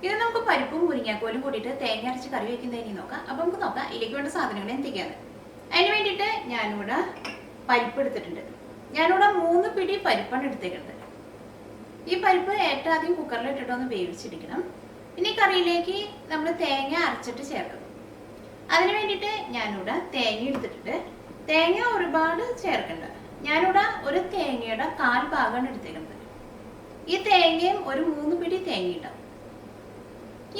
ഇത് നമുക്ക് പരിപ്പും മുരിങ്ങാക്കോലും കൂടിയിട്ട് തേങ്ങ അരച്ച് കറി വെക്കുന്നതിന് നോക്കാം. അപ്പോൾ നമുക്ക് നോക്കാം ഇതിലേക്ക് വേണ്ട സാധനങ്ങൾ എന്തൊക്കെയാണ്. അതിന് വേണ്ടിയിട്ട് ഞാനിവിടെ പരിപ്പ് എടുത്തിട്ടുണ്ട്. ഞാനിവിടെ 3 പിടി പരിപ്പാണ് എടുത്തേക്കുന്നത്. ഈ പരിപ്പ് ഏറ്റവും ആദ്യം കുക്കറിൽ ഇട്ടിട്ടൊന്ന് വേവിച്ചെടുക്കണം. പിന്നെ ഈ കറിയിലേക്ക് നമ്മൾ തേങ്ങ അരച്ചിട്ട് ചേർക്കണം. അതിന് വേണ്ടിയിട്ട് ഞാനിവിടെ തേങ്ങ എടുത്തിട്ടുണ്ട്. തേങ്ങ ഒരുപാട് ചേർക്കണ്ട. ഞാനിവിടെ ഒരു തേങ്ങയുടെ 1/4 ഭാഗമാണ് എടുത്തേക്കുന്നത്. ഈ തേങ്ങയും ഒരു 3 പിടി തേങ്ങ ഇടാം.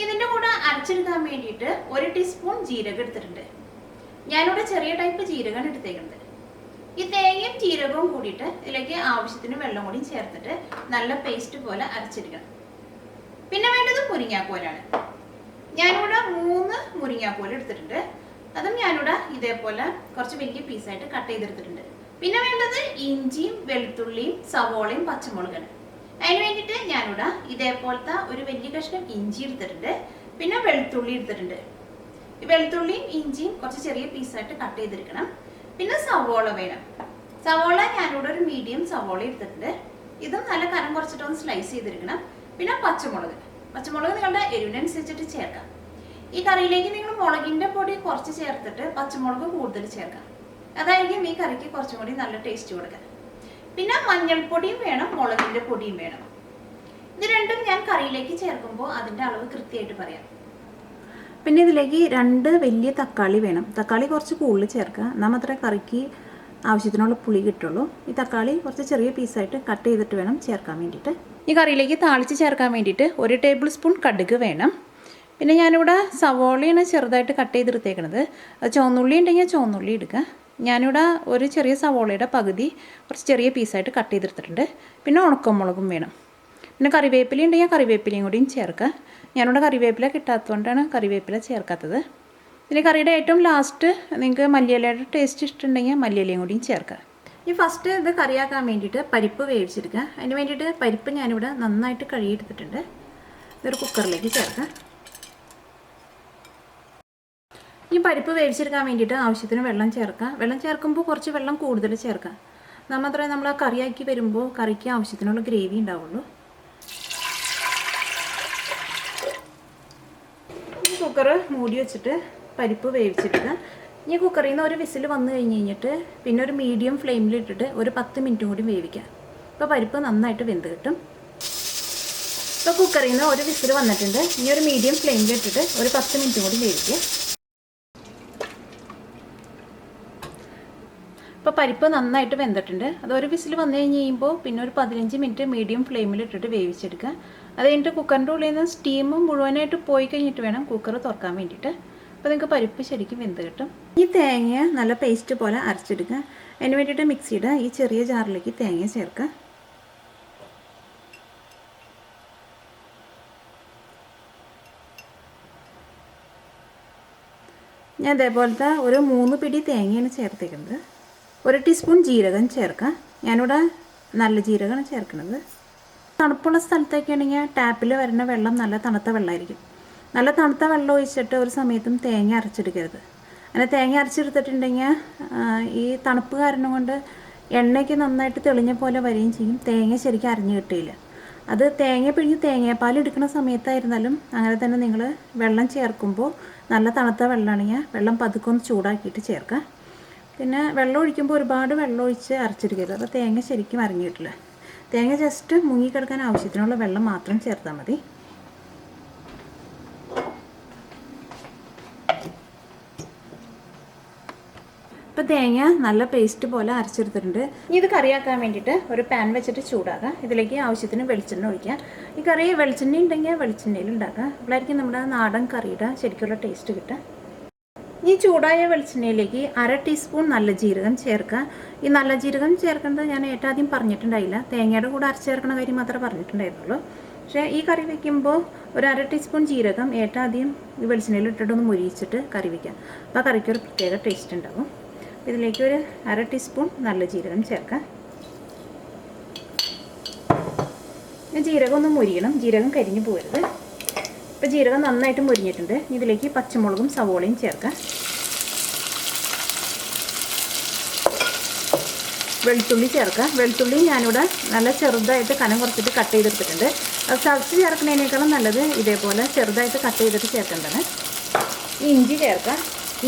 ഇതിൻ്റെ കൂടെ അരച്ചെടുക്കാൻ വേണ്ടിയിട്ട് 1 ടീസ്പൂൺ ജീരകം എടുത്തിട്ടുണ്ട്. ഞാനിവിടെ ചെറിയ ടൈപ്പ് ജീരകമാണ് എടുത്തേക്കുന്നത്. ഈ തേങ്ങയും ജീരകവും കൂടിയിട്ട് ഇതിലേക്ക് ആവശ്യത്തിന് വെള്ളം കൂടി ചേർത്തിട്ട് നല്ല പേസ്റ്റ് പോലെ അരച്ചെടുക്കണം. പിന്നെ വേണ്ടത് മുരിങ്ങാക്കോലാണ്. ഞാനിവിടെ 3 മുരിങ്ങാക്കോൽ എടുത്തിട്ടുണ്ട്. അതും ഞാനിവിടെ ഇതേപോലെ കുറച്ച് വലിയ പീസായിട്ട് കട്ട് ചെയ്തെടുത്തിട്ടുണ്ട്. പിന്നെ വേണ്ടത് ഇഞ്ചിയും വെളുത്തുള്ളിയും സവോളയും പച്ചമുളകാണ്. അതിന് വേണ്ടിയിട്ട് ഞാനിവിടെ ഇതേപോലത്തെ ഒരു വലിയ കഷ്ണം ഇഞ്ചി എടുത്തിട്ടുണ്ട്. പിന്നെ വെളുത്തുള്ളി എടുത്തിട്ടുണ്ട്. ഈ വെളുത്തുള്ളിയും ഇഞ്ചിയും കുറച്ച് ചെറിയ പീസായിട്ട് കട്ട് ചെയ്തെടുക്കണം. പിന്നെ സവോള വേണം. സവോള ഞാനിവിടെ ഒരു മീഡിയം സവോള എടുത്തിട്ടുണ്ട്. ഇതും നല്ല കനം കുറച്ചിട്ടൊന്ന് സ്ലൈസ് ചെയ്തെടുക്കണം. പിന്നെ പച്ചമുളക് നിങ്ങളുടെ എരിവിനനുസരിച്ചിട്ട് ചേർക്കാം. ഈ കറിയിലേക്ക് നിങ്ങൾ മുളകിൻ്റെ പൊടി കുറച്ച് ചേർത്തിട്ട് പച്ചമുളക് കൂടുതൽ ചേർക്കാം. അതായിരിക്കും ഈ കറിക്ക് കുറച്ചും കൂടി നല്ല ടേസ്റ്റ് കൊടുക്കാൻ. പിന്നെ മഞ്ഞൾപ്പൊടിയും വേണം, മുളകിൻ്റെ പൊടിയും വേണം. ഇത് രണ്ടും ഞാൻ കറിയിലേക്ക് ചേർക്കുമ്പോൾ അതിൻ്റെ അളവ് കൃത്യമായിട്ട് പറയാം. പിന്നെ ഇതിലേക്ക് 2 വലിയ തക്കാളി വേണം. തക്കാളി കുറച്ച് കൂടുതൽ ചേർക്കുക. എന്നാൽ മാത്രമേ കറിക്ക് ആവശ്യത്തിനുള്ള പുളി കിട്ടുള്ളൂ. ഈ തക്കാളി കുറച്ച് ചെറിയ പീസായിട്ട് കട്ട് ചെയ്തിട്ട് വേണം ചേർക്കാൻ വേണ്ടിയിട്ട്. ഈ കറിയിലേക്ക് താളിച്ച് ചേർക്കാൻ വേണ്ടിയിട്ട് 1 ടേബിൾ സ്പൂൺ കടുക് വേണം. പിന്നെ ഞാനിവിടെ സവോളയാണ് ചെറുതായിട്ട് കട്ട് ചെയ്തെടുത്തേക്കണത്. അത് ചുവന്നുള്ളി ഉണ്ടെങ്കിൽ ചുവന്നുള്ളി എടുക്കുക. ഞാനിവിടെ ഒരു ചെറിയ സവോളയുടെ പകുതി കുറച്ച് ചെറിയ പീസായിട്ട് കട്ട് ചെയ്തെടുത്തിട്ടുണ്ട്. പിന്നെ ഉണക്കമുളകും വേണം. പിന്നെ കറിവേപ്പില ഉണ്ടെങ്കിൽ കറിവേപ്പിലയും കൂടിയും ചേർക്കുക. ഞാനിവിടെ കറിവേപ്പില കിട്ടാത്തതുകൊണ്ടാണ് കറിവേപ്പില ചേർക്കാത്തത്. പിന്നെ കറിയുടെ ഏറ്റവും ലാസ്റ്റ് നിങ്ങൾക്ക് മല്ലിയിലയുടെ ടേസ്റ്റ് ഇഷ്ടമുണ്ടെങ്കിൽ മല്ലിയിലയും കൂടിയും ചേർക്കുക. ഈ ഫസ്റ്റ് ഇത് കറിയാക്കാൻ വേണ്ടിയിട്ട് പരിപ്പ് വേവിച്ചെടുക്കുക. അതിന് വേണ്ടിയിട്ട് പരിപ്പ് ഞാനിവിടെ നന്നായിട്ട് കഴുകിയെടുത്തിട്ടുണ്ട്. ഇതൊരു കുക്കറിലേക്ക് ചേർക്കുക. ഈ പരിപ്പ് വേവിച്ചെടുക്കാൻ വേണ്ടിയിട്ട് ആവശ്യത്തിന് വെള്ളം ചേർക്കുക. വെള്ളം ചേർക്കുമ്പോൾ കുറച്ച് വെള്ളം കൂടുതൽ ചേർക്കുക. എന്നാൽ മാത്രമേ നമ്മൾ ആ കറിയാക്കി വരുമ്പോൾ കറിക്ക് ആവശ്യത്തിനുള്ള ഗ്രേവി ഉണ്ടാവുള്ളൂ. ഈ കുക്കർ മൂടി വെച്ചിട്ട് പരിപ്പ് വേവിച്ചെടുക്കുക. ഈ കുക്കറിൽ നിന്ന് ഒരു വിസിൽ വന്നു കഴിഞ്ഞിട്ട് പിന്നെ ഒരു മീഡിയം ഫ്ലെയിമിലിട്ടിട്ട് ഒരു 10 മിനിറ്റും കൂടി വേവിക്കുക. അപ്പോൾ പരിപ്പ് നന്നായിട്ട് വെന്ത് കിട്ടും. ഇപ്പോൾ കുക്കറിൽ നിന്ന് ഒരു വിസിൽ വന്നിട്ടുണ്ട്. ഇനി ഒരു മീഡിയം ഫ്ലെയിമിലിട്ടിട്ട് ഒരു 10 മിനിറ്റും കൂടി വേവിക്കുക. ഇപ്പോൾ പരിപ്പ് നന്നായിട്ട് വെന്തിട്ടുണ്ട്. അതൊരു വിസിൽ വന്നു കഴിയുമ്പോൾ പിന്നെ ഒരു 15 മിനിറ്റ് മീഡിയം ഫ്ലെയിമിലിട്ടിട്ട് വേവിച്ചെടുക്കുക. അത് കഴിഞ്ഞിട്ട് കുക്കറിൻ്റെ ഉള്ളിൽ നിന്ന് സ്റ്റീം മുഴുവനായിട്ട് പോയി കഴിഞ്ഞിട്ട് വേണം കുക്കർ തുറക്കാൻ വേണ്ടിയിട്ട്. അപ്പോൾ നിങ്ങൾക്ക് പരിപ്പ് ശരിക്കും വെന്ത് കിട്ടും. ഈ തേങ്ങ നല്ല പേസ്റ്റ് പോലെ അരച്ചെടുക്കുക. അതിന് വേണ്ടിയിട്ട് മിക്സിയുടെ ഈ ചെറിയ ജാറിലേക്ക് തേങ്ങ ചേർക്കുക. ഞാൻ ഇതേപോലത്തെ ഒരു 3 പിടി തേങ്ങയാണ് ചേർത്തേക്കുന്നത്. 1 ടീസ്പൂൺ ജീരകം ചേർക്കുക. ഞാനിവിടെ നല്ല ജീരകമാണ് ചേർക്കുന്നത്. തണുപ്പുള്ള സ്ഥലത്തൊക്കെ ആണെങ്കിൽ ടാപ്പിൽ വരുന്ന വെള്ളം നല്ല തണുത്ത വെള്ളമായിരിക്കും. നല്ല തണുത്ത വെള്ളം ഒഴിച്ചിട്ട് ഒരു സമയത്തും തേങ്ങ അരച്ചെടുക്കരുത്. അങ്ങനെ തേങ്ങ അരച്ചെടുത്തിട്ടുണ്ടെങ്കിൽ ഈ തണുപ്പ് കാരണം കൊണ്ട് എണ്ണയ്ക്ക് നന്നായിട്ട് തെളിഞ്ഞ പോലെ വരികയും ചെയ്യും. തേങ്ങ ശരിക്കും അരഞ്ഞു കിട്ടിയില്ല. അത് തേങ്ങ പിഴിഞ്ഞ് തേങ്ങാപ്പാൽ എടുക്കുന്ന സമയത്തായിരുന്നാലും അങ്ങനെ തന്നെ നിങ്ങൾ വെള്ളം ചേർക്കുമ്പോൾ നല്ല തണുത്ത വെള്ളമാണെങ്കിൽ വെള്ളം പതുക്കൊന്ന് ചൂടാക്കിയിട്ട് ചേർക്കുക. പിന്നെ വെള്ളം ഒഴിക്കുമ്പോൾ ഒരുപാട് വെള്ളം ഒഴിച്ച് അരച്ചെടുക്കരുത്. അപ്പോൾ തേങ്ങ ശരിക്കും അരഞ്ഞു കിട്ടില്ല. തേങ്ങ ജസ്റ്റ് മുങ്ങിക്കിടക്കാൻ ആവശ്യത്തിനുള്ള വെള്ളം മാത്രം ചേർത്താൽ മതി. ഇപ്പോൾ തേങ്ങ നല്ല പേസ്റ്റ് പോലെ അരച്ചെടുത്തിട്ടുണ്ട്. ഇനി ഇത് കറിയാക്കാൻ വേണ്ടിയിട്ട് ഒരു പാൻ വെച്ചിട്ട് ചൂടാക്കുക. ഇതിലേക്ക് ആവശ്യത്തിന് വെളിച്ചെണ്ണ ഒഴിക്കുക. ഈ കറി വെളിച്ചെണ്ണ ഉണ്ടെങ്കിൽ വെളിച്ചെണ്ണയിൽ ഉണ്ടാക്കുക. അപ്പോഴായിരിക്കും നമ്മുടെ നാടൻ കറിയുടെ ശരിക്കുള്ള ടേസ്റ്റ് കിട്ടുക. ഈ ചൂടായ വെളിച്ചെണ്ണയിലേക്ക് 1/2 ടീസ്പൂൺ നല്ല ജീരകം ചേർക്കുക. ഈ നല്ല ജീരകം ചേർക്കേണ്ടത് ഞാൻ ഏറ്റവും ആദ്യം പറഞ്ഞിട്ടുണ്ടായില്ല. തേങ്ങയുടെ കൂടെ അരച്ച് ചേർക്കുന്ന കാര്യം മാത്രമേ പറഞ്ഞിട്ടുണ്ടായിരുന്നുള്ളൂ. പക്ഷേ ഈ കറി വയ്ക്കുമ്പോൾ ഒരു 1/2 ടീസ്പൂൺ ജീരകം ഏറ്റവും ആദ്യം ഈ വെളിച്ചെണ്ണയിൽ ഇട്ടിട്ടൊന്ന് മുരിയിച്ചിട്ട് കറി വയ്ക്കാം. അപ്പോൾ കറിക്ക് ഒരു പ്രത്യേക ടേസ്റ്റ് ഉണ്ടാകും. ഇതിലേക്ക് ഒരു 1/2 ടീസ്പൂൺ നല്ല ജീരകം ചേർക്കാം. ജീരകം ഒന്ന് മുരിയണം. ജീരകം കരിഞ്ഞു പോകരുത്. ഇപ്പോൾ ജീരകം നന്നായിട്ട് മുരിഞ്ഞിട്ടുണ്ട്. ഇതിലേക്ക് പച്ചമുളകും സവോളയും ചേർക്കാം. വെളുത്തുള്ളി ചേർക്കാം. വെളുത്തുള്ളി ഞാനിവിടെ നല്ല ചെറുതായിട്ട് കനം കുറച്ചിട്ട് കട്ട് ചെയ്തെടുത്തിട്ടുണ്ട്. അത് ചതച്ച് ചേർക്കുന്നതിനേക്കാളും നല്ലത് ഇതേപോലെ ചെറുതായിട്ട് കട്ട് ചെയ്തിട്ട് ചേർക്കേണ്ടത്. ഇഞ്ചി ചേർക്കാം.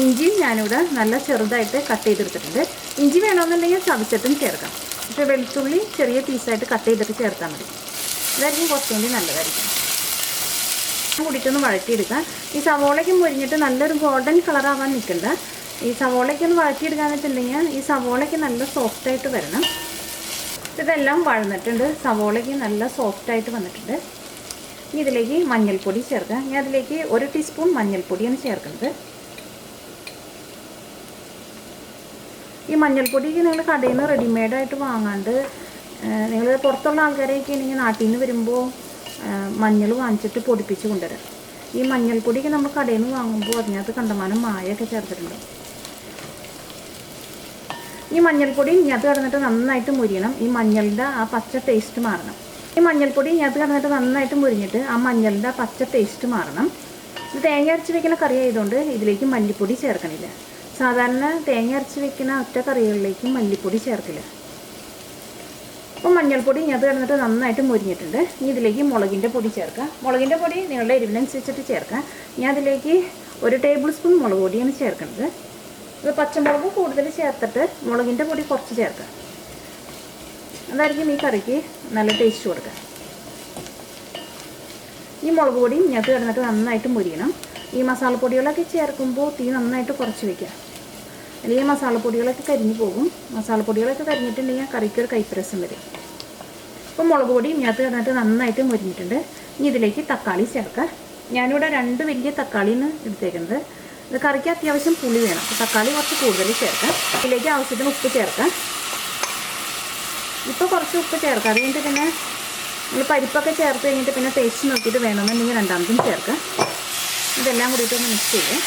ഇഞ്ചിയും ഞാനിവിടെ നല്ല ചെറുതായിട്ട് കട്ട് ചെയ്തെടുത്തിട്ടുണ്ട്. ഇഞ്ചി വേണമെന്നുണ്ടെങ്കിൽ ചതച്ചിട്ടും ചേർക്കാം. പക്ഷേ വെളുത്തുള്ളി ചെറിയ പീസായിട്ട് കട്ട് ചെയ്തിട്ട് ചേർത്താൽ മതി. ഇതായിരിക്കും കുറച്ചും കൂടി നല്ലതായിരിക്കും. കൂടിയിട്ടൊന്ന് വഴറ്റിയെടുക്കാം. ഈ സവോളയ്ക്ക് മുരിഞ്ഞിട്ട് നല്ലൊരു ഗോൾഡൻ കളറാവാൻ നിൽക്കണ്ട. ഈ സവോളയ്ക്കൊന്ന് വഴറ്റിയെടുക്കാന്ന് വെച്ചിട്ടുണ്ടെങ്കിൽ ഈ സവോളയ്ക്ക് നല്ല സോഫ്റ്റായിട്ട് വരണം. ഇതെല്ലാം വഴന്നിട്ടുണ്ട്. സവോളയ്ക്ക് നല്ല സോഫ്റ്റായിട്ട് വന്നിട്ടുണ്ട്. ഇനി ഇതിലേക്ക് മഞ്ഞൾപ്പൊടി ചേർക്കാം. ഞാൻ അതിലേക്ക് 1 ടീസ്പൂൺ മഞ്ഞൾപ്പൊടിയാണ് ചേർക്കുന്നത്. ഈ മഞ്ഞൾപ്പൊടിക്ക് നിങ്ങൾ കടയിൽ നിന്ന് റെഡിമെയ്ഡായിട്ട് വാങ്ങാണ്ട് നിങ്ങൾ പുറത്തുള്ള ആൾക്കാരെയൊക്കെ ആണെങ്കിൽ നാട്ടിൽ നിന്ന് വരുമ്പോൾ മഞ്ഞൾ വാങ്ങിച്ചിട്ട് പൊടിപ്പിച്ച് കൊണ്ടുവരാം. ഈ മഞ്ഞൾപ്പൊടിക്ക് നമ്മൾ കടയിൽ നിന്ന് വാങ്ങുമ്പോൾ അതിനകത്ത് കണ്ടമാനം മായമൊക്കെ ചേർത്തിട്ടുണ്ട്. ഈ മഞ്ഞൾപ്പൊടി ഇതിനകത്ത് കിടന്നിട്ട് നന്നായിട്ട് മുരിയണം. ഈ മഞ്ഞളുടെ ആ പച്ച ടേസ്റ്റ് മാറണം. ഈ മഞ്ഞൾപ്പൊടി ഇതിനകത്ത് കിടന്നിട്ട് നന്നായിട്ട് മുരിഞ്ഞിട്ട് ആ മഞ്ഞളുടെ പച്ച ടേസ്റ്റ് മാറണം. ഇത് തേങ്ങ അരച്ച് വെക്കുന്ന കറി ആയതുകൊണ്ട് ഇതിലേക്ക് മല്ലിപ്പൊടി ചേർക്കണില്ല. സാധാരണ തേങ്ങ അരച്ച് വെക്കുന്ന ഒറ്റ കറികളിലേക്ക് മല്ലിപ്പൊടി ചേർക്കില്ല. അപ്പോൾ മഞ്ഞൾപ്പൊടി ഇതിനകത്ത് കിടന്നിട്ട് നന്നായിട്ട് മുരിഞ്ഞിട്ടുണ്ട്. ഇനി ഇതിലേക്ക് മുളകിൻ്റെ പൊടി ചേർക്കാം. മുളകിൻ്റെ പൊടി നിങ്ങളുടെ എരിവിനനുസരിച്ചിട്ട് ചേർക്കാം. ഞാൻ അതിലേക്ക് 1 ടേബിൾ സ്പൂൺ മുളക് പൊടിയാണ് ചേർക്കുന്നത്. ഇത് പച്ചമുളക് കൂടുതൽ ചേർത്തിട്ട് മുളകിൻ്റെ പൊടി കുറച്ച് ചേർക്കാം. അതായിരിക്കും ഈ കറിക്ക് നല്ല ടേസ്റ്റ് കൊടുക്കുക. ഈ മുളക് പൊടി ഇതിനകത്ത് കിടന്നിട്ട് നന്നായിട്ട് മുരിയണം. ഈ മസാലപ്പൊടികളൊക്കെ ചേർക്കുമ്പോൾ തീ നന്നായിട്ട് കുറച്ച് വയ്ക്കുക. അല്ലെങ്കിൽ മസാലപ്പൊടികളൊക്കെ കരിഞ്ഞു പോകും. മസാലപ്പൊടികളൊക്കെ കരിഞ്ഞിട്ടുണ്ടെങ്കിൽ കറിക്കൊരു കൈപ്പരസം വരും. അപ്പോൾ മുളക് പൊടി ഇതിനകത്ത് കിടന്നിട്ട് നന്നായിട്ട് മുരിഞ്ഞിട്ടുണ്ട്. ഇനി ഇതിലേക്ക് തക്കാളി ചേർക്കാം. ഞാനിവിടെ 2 വലിയ തക്കാളിയാണ് എടുത്തേക്കുന്നത്. ഇത് കറിക്ക് അത്യാവശ്യം പുളി വേണം. അപ്പോൾ തക്കാളി കുറച്ച് കൂടുതൽ ചേർക്കാം. ഇതിലേക്ക് ആവശ്യത്തിന് ഉപ്പ് ചേർക്കാം. ഇപ്പോൾ കുറച്ച് ഉപ്പ് ചേർക്കാം. അത് കഴിഞ്ഞിട്ട് പിന്നെ നമ്മൾ പരിപ്പൊക്കെ ചേർത്ത് കഴിഞ്ഞിട്ട് പിന്നെ ടേസ്റ്റ് നോക്കിയിട്ട് വേണമെന്നുണ്ടെങ്കിൽ രണ്ടാമതും ചേർക്കാം. ഇതെല്ലാം കൂടിയിട്ടൊന്ന് മിക്സ് ചെയ്ത്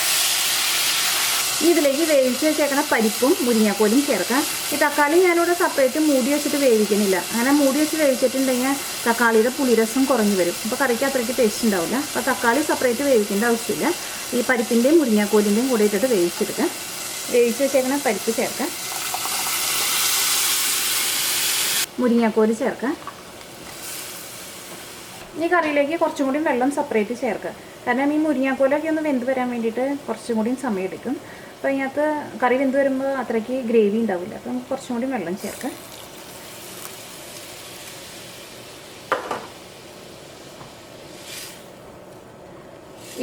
ഇതിലേക്ക് വേവിച്ച് വെച്ചേക്കണ പരിപ്പും മുരിങ്ങാക്കോലും ചേർക്കാം. ഈ തക്കാളി ഞാനിവിടെ സെപ്പറേറ്റ് മൂടി വെച്ചിട്ട് വേവിക്കുന്നില്ല. അങ്ങനെ മൂടി വെച്ച് വേവിച്ചിട്ടുണ്ടെങ്കിൽ തക്കാളിയുടെ പുളിരസം കുറഞ്ഞു വരും. അപ്പോൾ കറിക്ക് അത്രയ്ക്ക് ടേസ്റ്റ് ഉണ്ടാവില്ല. അപ്പോൾ തക്കാളി സെപ്പറേറ്റ് വേവിക്കേണ്ട ആവശ്യമില്ല. ഈ പരിപ്പിൻ്റെയും മുരിങ്ങാക്കോലിൻ്റെയും കൂടെ ഇട്ടിട്ട് വേവിച്ചെടുക്കാം. വേവിച്ച് വെച്ചേക്കണ പരിപ്പ് ചേർക്കാം. മുരിങ്ങാക്കോല് ചേർക്കാം. ഈ കറിയിലേക്ക് കുറച്ചും കൂടി വെള്ളം സെപ്പറേറ്റ് ചേർക്കുക. കാരണം ഈ മുരിങ്ങാക്കോലൊക്കെ ഒന്ന് വെന്ത് വരാൻ വേണ്ടിയിട്ട് കുറച്ചും കൂടി സമയം എടുക്കും. അപ്പോൾ ഇതിനകത്ത് കറി വെന്ത് വരുമ്പോൾ അത്രയ്ക്ക് ഗ്രേവി ഉണ്ടാവില്ല. അപ്പോൾ നമുക്ക് കുറച്ചും കൂടി വെള്ളം ചേർക്കാം.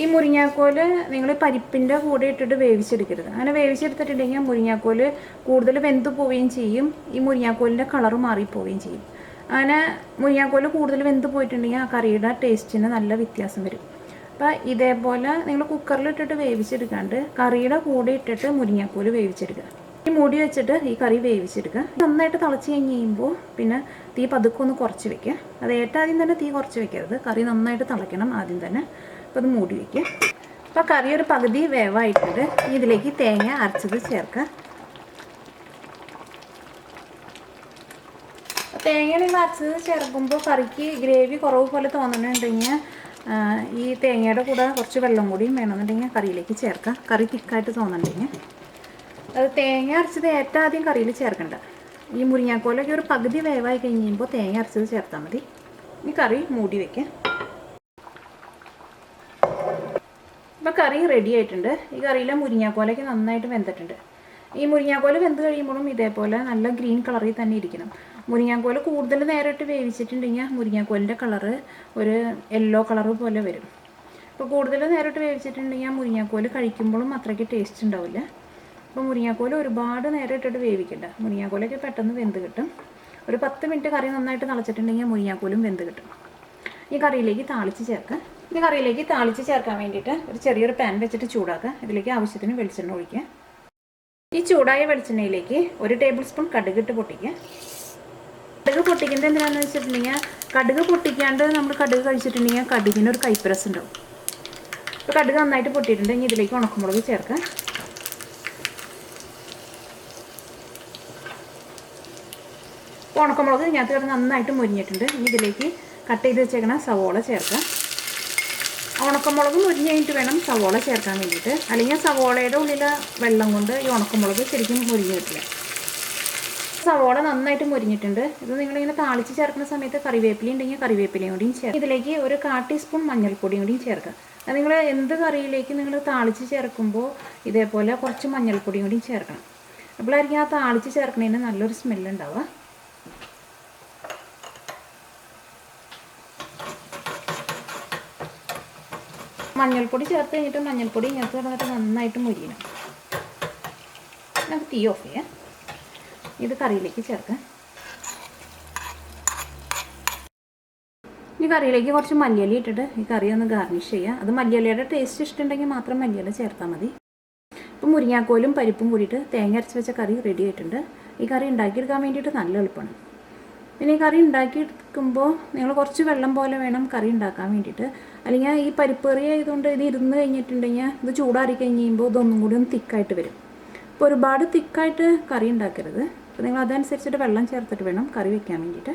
ഈ മുരിങ്ങാക്കോല് നിങ്ങൾ പരിപ്പിൻ്റെ കൂടെ ഇട്ടിട്ട് വേവിച്ചെടുക്കരുത്. അങ്ങനെ വേവിച്ചെടുത്തിട്ടുണ്ടെങ്കിൽ മുരിങ്ങാക്കോല് കൂടുതൽ വെന്ത് പോവുകയും ചെയ്യും. ഈ മുരിങ്ങാക്കോലിൻ്റെ കളറ് മാറിപ്പോവുകയും ചെയ്യും. അങ്ങനെ മുരിങ്ങാക്കോല് കൂടുതൽ വെന്ത് പോയിട്ടുണ്ടെങ്കിൽ ആ കറിയുടെ ടേസ്റ്റിന് നല്ല വ്യത്യാസം വരും. അപ്പോൾ ഇതേപോലെ നിങ്ങൾ കുക്കറിലിട്ടിട്ട് വേവിച്ചെടുക്കാണ്ട് കറിയുടെ കൂടെ ഇട്ടിട്ട് മുരിങ്ങാക്കോല് വേവിച്ചെടുക്കുക. ഈ മൂടി വെച്ചിട്ട് ഈ കറി വേവിച്ചെടുക്കുക. നന്നായിട്ട് തിളച്ച് കഴിയുമ്പോൾ പിന്നെ തീ പതുക്കെ ഒന്ന് കുറച്ച് വെക്കുക. അത് ആദ്യം തന്നെ തീ കുറച്ച് വെക്കരുത്. കറി നന്നായിട്ട് തിളയ്ക്കണം ആദ്യം തന്നെ. അപ്പോൾ അത് മൂടി വയ്ക്കുക. അപ്പോൾ കറി ഒരു പകുതി വേവായിട്ടുണ്ട്. ഇതിലേക്ക് തേങ്ങ അരച്ചത് ചേർക്കുക. തേങ്ങ നിങ്ങൾ അരച്ചത് ചേർക്കുമ്പോൾ കറിക്ക് ഗ്രേവി കുറവ് പോലെ തോന്നുന്നുണ്ടെങ്കിൽ ഈ തേങ്ങയുടെ കൂടെ കുറച്ച് വെള്ളം കൂടിയും വേണമെന്നുണ്ടെങ്കിൽ കറിയിലേക്ക് ചേർക്കാം. കറി തിക്കായിട്ട് തോന്നുന്നുണ്ടെങ്കിൽ അത് തേങ്ങ അരച്ചത് ആദ്യം കറിയിൽ ചേർക്കണ്ട. ഈ മുരിങ്ങാക്കോലൊക്കെ ഒരു പകുതി വേവായി കഴിയുമ്പോൾ തേങ്ങ അരച്ചത് ചേർത്താൽ മതി. ഈ കറി മൂടി വയ്ക്കാം. ഇപ്പോൾ കറി റെഡി ആയിട്ടുണ്ട്. ഈ കറിയിലെ മുരിങ്ങാക്കോലൊക്കെ നന്നായിട്ട് വെന്തിട്ടുണ്ട്. ഈ മുരിങ്ങാക്കോല് വെന്ത് കഴിയുമ്പോഴും ഇതേപോലെ നല്ല ഗ്രീൻ കളറിൽ തന്നെ ഇരിക്കണം. മുരിങ്ങാക്കോല് കൂടുതൽ നേരിട്ട് വേവിച്ചിട്ടുണ്ടെങ്കിൽ മുരിങ്ങാക്കോലിൻ്റെ കളറ് ഒരു യെല്ലോ കളറ് പോലെ വരും. അപ്പോൾ കൂടുതൽ നേരിട്ട് വേവിച്ചിട്ടുണ്ടെങ്കിൽ മുരിങ്ങാക്കോല് കഴിക്കുമ്പോഴും അത്രയ്ക്ക് ടേസ്റ്റ് ഉണ്ടാവില്ല. അപ്പോൾ മുരിങ്ങാക്കോല് ഒരുപാട് നേരം ഇട്ടിട്ട് വേവിക്കണ്ട. മുരിങ്ങാക്കോലൊക്കെ പെട്ടെന്ന് വെന്ത് കിട്ടും. ഒരു 10 മിനിറ്റ് കറി നന്നായിട്ട് തിളച്ചിട്ടുണ്ടെങ്കിൽ മുരിങ്ങാക്കോലും വെന്ത് കിട്ടും. ഈ കറിയിലേക്ക് താളിച്ച് ചേർക്കാം. ഈ കറിയിലേക്ക് താളിച്ച് ചേർക്കാൻ വേണ്ടിയിട്ട് ഒരു ചെറിയൊരു പാൻ വെച്ചിട്ട് ചൂടാക്കുക. ഇതിലേക്ക് ആവശ്യത്തിന് വെളിച്ചെണ്ണ ഒഴിക്കുക. ഈ ചൂടായ വെളിച്ചെണ്ണയിലേക്ക് 1 ടേബിൾ സ്പൂൺ കടുകിട്ട് പൊട്ടിക്കുക. കടുക് പൊട്ടിക്കുന്നത് എന്തിനാണെന്ന് വെച്ചിട്ടുണ്ടെങ്കിൽ കടുക് പൊട്ടിക്കാണ്ട് നമ്മൾ കടുക് കഴിച്ചിട്ടുണ്ടെങ്കിൽ കടുകിനൊരു കൈപ്പരസം ഉണ്ടാവും. ഇപ്പോൾ കടുക് നന്നായിട്ട് പൊട്ടിയിട്ടുണ്ടെങ്കിൽ ഇതിലേക്ക് ഉണക്കമുളക് ചേർക്കാം. ഉണക്കമുളക് ഇതിനകത്ത് കിടന്ന് നന്നായിട്ട് മുരിഞ്ഞിട്ടുണ്ട്. ഇനി ഇതിലേക്ക് കട്ട് ചെയ്ത് വെച്ചേക്കണ സവോള ചേർക്കാം. ഉണക്കമുളക് മുരിഞ്ഞ് കഴിഞ്ഞിട്ട് വേണം സവോള ചേർക്കാൻ വേണ്ടിയിട്ട്. അല്ലെങ്കിൽ സവോളയുടെ ഉള്ളിലെ വെള്ളം കൊണ്ട് ഈ ഉണക്കമുളക് ശരിക്കും മുരിഞ്ഞ് കിട്ടില്ല. സവോള നന്നായിട്ട് മുരിഞ്ഞിട്ടുണ്ട്. ഇത് നിങ്ങളിങ്ങനെ താളിച്ച് ചേർക്കുന്ന സമയത്ത് കറിവേപ്പില ഉണ്ടെങ്കിൽ കറിവേപ്പിലയും കൂടിയും ചേർക്കുക. ഇതിലേക്ക് ഒരു 1/4 ടീസ്പൂൺ മഞ്ഞൾപ്പൊടിയും കൂടിയും ചേർക്കുക. അത് നിങ്ങൾ എന്ത് കറിയിലേക്ക് നിങ്ങൾ താളിച്ച് ചേർക്കുമ്പോൾ ഇതേപോലെ കുറച്ച് മഞ്ഞൾപ്പൊടിയും കൂടിയും ചേർക്കണം. അപ്പോഴായിരിക്കും ആ താളിച്ച് ചേർക്കുന്നതിന് നല്ലൊരു സ്മെല്ലുണ്ടാവുക. മഞ്ഞൾപ്പൊടി ചേർത്ത് കഴിഞ്ഞിട്ട് മഞ്ഞൾപ്പൊടി ഇങ്ങനത്തെ കിടന്നിട്ട് നന്നായിട്ട് മുരിയണം. നമുക്ക് തീ ഓഫ് ചെയ്യാം. ഇത് കറിയിലേക്ക് ചേർക്കാം. ഈ കറിയിലേക്ക് കുറച്ച് മല്ലിയില ഇട്ടിട്ട് ഈ കറി ഒന്ന് ഗാർണിഷ് ചെയ്യുക. അത് മല്ലിയിലയുടെ ടേസ്റ്റ് ഇഷ്ടമുണ്ടെങ്കിൽ മാത്രം മല്ലിയില ചേർത്താൽ മതി. ഇപ്പം മുരിങ്ങാക്കോലും പരിപ്പും കൂടിയിട്ട് തേങ്ങ അരച്ച് വെച്ച കറി റെഡി ആയിട്ടുണ്ട്. ഈ കറി ഉണ്ടാക്കിയെടുക്കാൻ വേണ്ടിയിട്ട് നല്ല എളുപ്പമാണ്. പിന്നെ ഈ കറി ഉണ്ടാക്കിയെടുക്കുമ്പോൾ നിങ്ങൾ കുറച്ച് വെള്ളം പോലെ വേണം കറി ഉണ്ടാക്കാൻ വേണ്ടിയിട്ട്. അല്ലെങ്കിൽ ഈ പരിപ്പ് കറി ആയതുകൊണ്ട് ഇത് ഇരുന്ന് കഴിഞ്ഞിട്ടുണ്ടെങ്കിൽ ഇത് ചൂടാറി കഴിഞ്ഞ് കഴിയുമ്പോൾ ഇതൊന്നും കൂടി ഒന്ന് തിക്കായിട്ട് വരും. അപ്പോൾ ഒരുപാട് തിക്കായിട്ട് കറി ഉണ്ടാക്കരുത്. അപ്പോൾ നിങ്ങൾ അതനുസരിച്ചിട്ട് വെള്ളം ചേർത്തിട്ട് വേണം കറി വെക്കാൻ വേണ്ടിയിട്ട്.